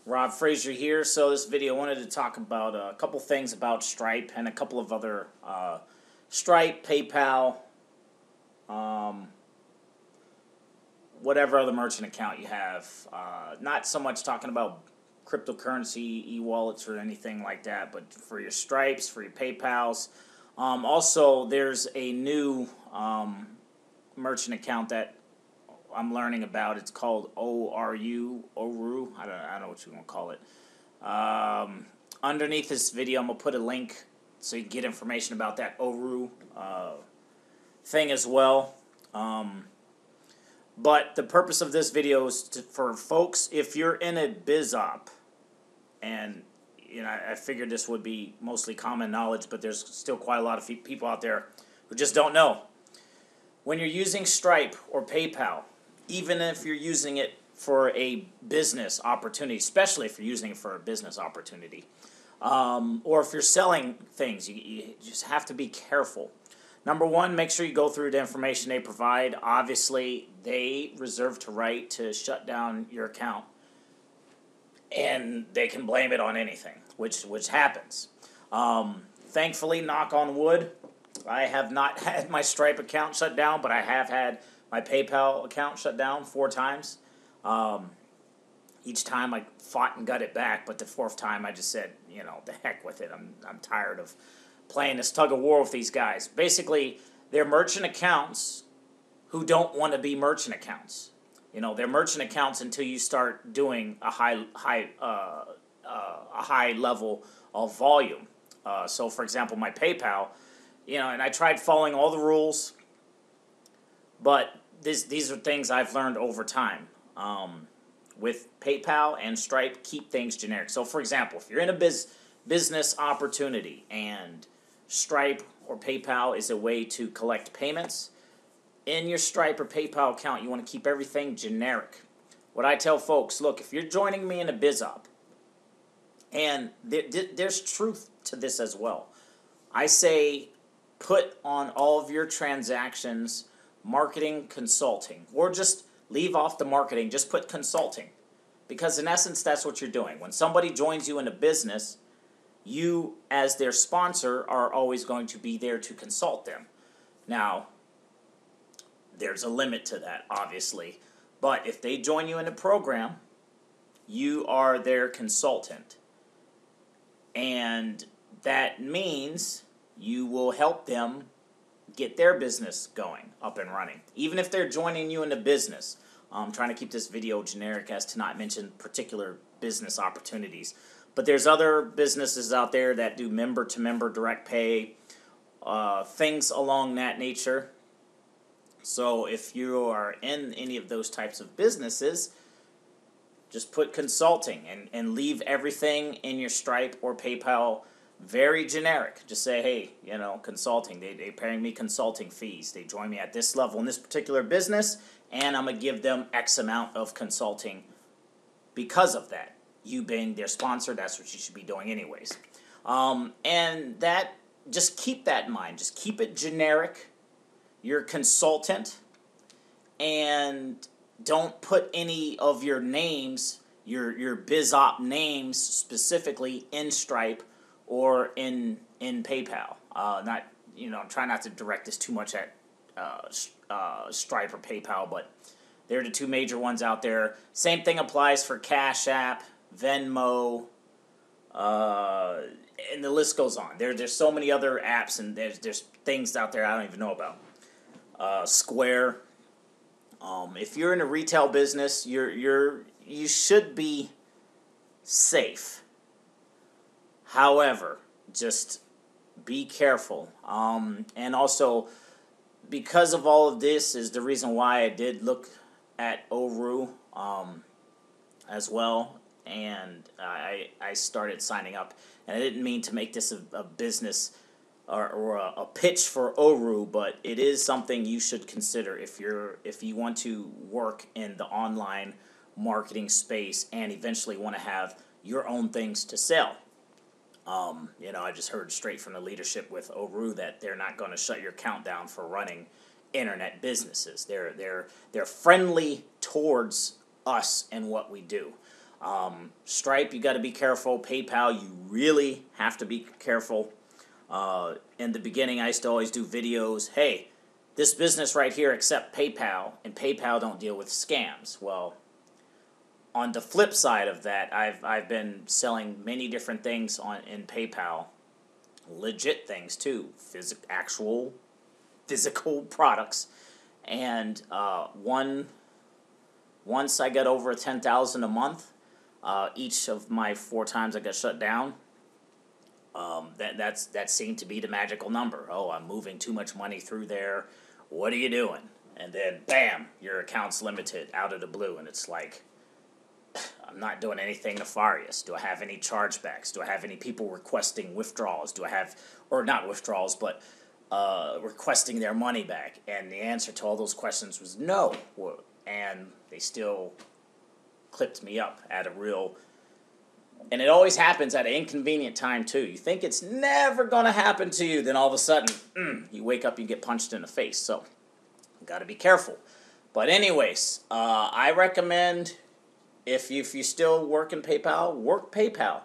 Rob Frazier here. So this video I wanted to talk about a couple things about Stripe and a couple of other Stripe, PayPal, whatever other merchant account you have. Not so much talking about cryptocurrency, e-wallets, or anything like that, but for your Stripes, for your PayPals. Also, there's a new merchant account that I'm learning about. It's called ORU. I don't know what you want to call it. Underneath this video, I'm going to put a link so you can get information about that ORU thing as well. But the purpose of this video is for folks, if you're in a biz op, and I figured this would be mostly common knowledge, but there's still quite a lot of people out there who just don't know. When you're using Stripe or PayPal, even if you're using it for a business opportunity, especially if you're using it for a business opportunity, or if you're selling things, you just have to be careful. Number one, make sure you go through the information they provide. Obviously, they reserve the right to shut down your account, and they can blame it on anything, which happens. Thankfully, knock on wood, I have not had my Stripe account shut down, but I have had my PayPal account shut down 4 times. Each time I fought and got it back, but the 4th time I just said, the heck with it. I'm tired of playing this tug of war with these guys. Basically, they're merchant accounts who don't want to be merchant accounts. They're merchant accounts until you start doing a high level of volume. So, for example, my PayPal, and I tried following all the rules, but these are things I've learned over time. With PayPal and Stripe, keep things generic. So, for example, if you're in a business opportunity and Stripe or PayPal is a way to collect payments, in your Stripe or PayPal account, you want to keep everything generic. What I tell folks, look, if you're joining me in a biz op, and there's truth to this as well, I say put on all of your transactions marketing consulting, or just leave off the marketing, just put consulting. Because in essence, that's what you're doing. When somebody joins you in a business, you, as their sponsor, are always going to be there to consult them. Now, there's a limit to that, obviously. But if they join you in a program, you are their consultant. And that means you will help them get their business going, up and running. Even if they're joining you in a business. I'm trying to keep this video generic as to not mention particular business opportunities. But there's other businesses out there that do member-to-member direct pay, things along that nature. So if you are in any of those types of businesses, just put consulting and leave everything in your Stripe or PayPal very generic. Just say, hey, consulting. They're paying me consulting fees. They join me at this level in this particular business, and I'm going to give them X amount of consulting because of that. You being their sponsor, that's what you should be doing anyways. And that, just keep that in mind. Just keep it generic. You're a consultant, and don't put any of your names, your biz op names specifically in Stripe or in PayPal. Try not to direct this too much at Stripe or PayPal, but they're the 2 major ones out there. Same thing applies for Cash App, Venmo, and the list goes on. There's so many other apps, and there's things out there I don't even know about. Square. If you're in a retail business, you should be safe. However, just be careful. And also, because of all of this is the reason why I did look at ORU as well, and I started signing up. And I didn't mean to make this a business or a pitch for ORU, but it is something you should consider if you want to work in the online marketing space and eventually want to have your own things to sell. I just heard straight from the leadership with ORU that they're not going to shut your account down for running internet businesses. They're friendly towards us and what we do. Stripe, you got to be careful. PayPal, you really have to be careful. In the beginning, I used to always do videos. Hey, this business right here accept PayPal, and PayPal don't deal with scams. Well, on the flip side of that, I've been selling many different things in PayPal, legit things too, actual physical products, and once I got over 10,000 a month, each of my 4 times I got shut down. That seemed to be the magical number. Oh, I'm moving too much money through there. What are you doing? And then, bam, your account's limited out of the blue, and it's like, I'm not doing anything nefarious. Do I have any chargebacks? Do I have any people requesting withdrawals? Do I have, or not withdrawals, but requesting their money back? And the answer to all those questions was no. And they still clipped me up at a real... And it always happens at an inconvenient time, too. You think it's never going to happen to you, then all of a sudden, you wake up, you get punched in the face. So, got to be careful. But anyways, I recommend, if you still work in PayPal, work PayPal.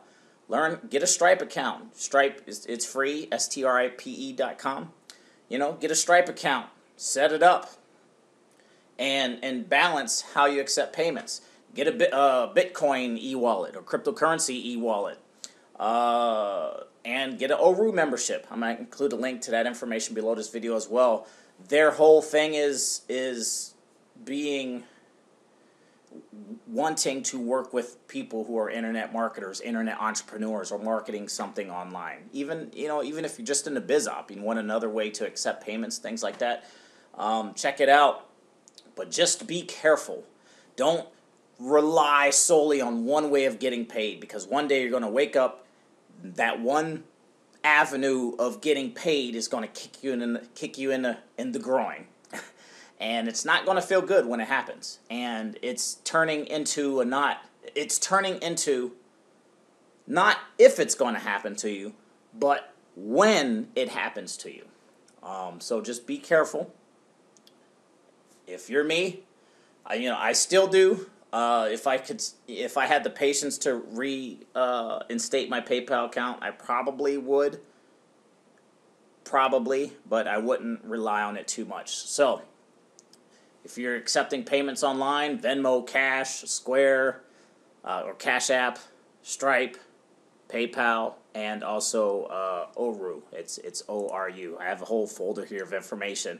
Get a Stripe account. Stripe, it's free, stripe.com. Get a Stripe account. Set it up. And balance how you accept payments. Get a Bitcoin e-wallet or cryptocurrency e-wallet. And get an ORU membership. I might include a link to that information below this video as well. Their whole thing is wanting to work with people who are internet marketers, internet entrepreneurs, or marketing something online. Even if you're just in the biz op, you want another way to accept payments, things like that. Check it out. But just be careful. Don't rely solely on one way of getting paid, because one day you're going to wake up, that one avenue of getting paid is going to kick you in the groin. And it's not going to feel good when it happens. And it's turning into not if it's going to happen to you, but when it happens to you. So just be careful. If you're me, I still do. If I had the patience to reinstate my PayPal account, I probably would. But I wouldn't rely on it too much. So, if you're accepting payments online, Venmo, Cash, Square, or Cash App, Stripe, PayPal, and also ORU. It's ORU. I have a whole folder here of information.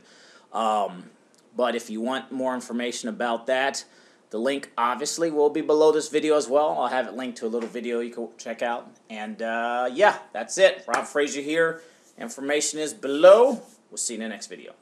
But if you want more information about that, the link obviously will be below this video as well. I'll have it linked to a little video you can check out. And yeah, that's it. Rob Frazier here. Information is below. We'll see you in the next video.